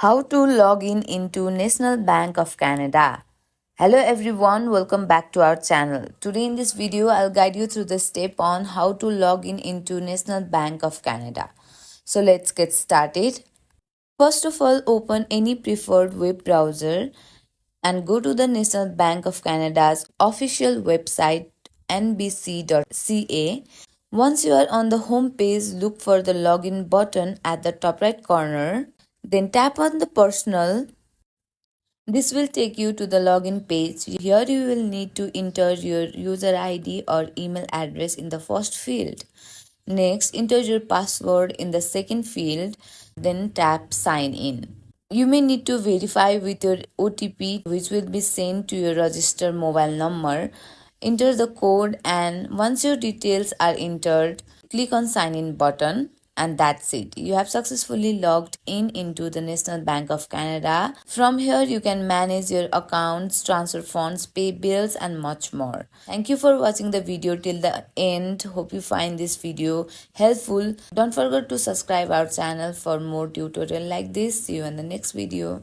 How to log in into National Bank of Canada. Hello everyone, welcome back to our channel. Today in this video, I'll guide you through the step on how to log in into National Bank of Canada. So let's get started. First of all, open any preferred web browser and go to the National Bank of Canada's official website nbc.ca. Once you are on the home page, look for the login button at the top right corner. Then tap on the personal. This will take you to the login page. Here you will need to enter your user ID or email address in the first field. Next, enter your password in the second field, then tap sign in. You may need to verify with your OTP, which will be sent to your registered mobile number. Enter the code, and once your details are entered, click on sign in button, and that's it. You have successfully logged in into the National Bank of Canada. From here, you can manage your accounts, transfer funds, pay bills, and much more. Thank you for watching the video till the end. Hope you find this video helpful. Don't forget to subscribe our channel for more tutorial like this. See you in the next video.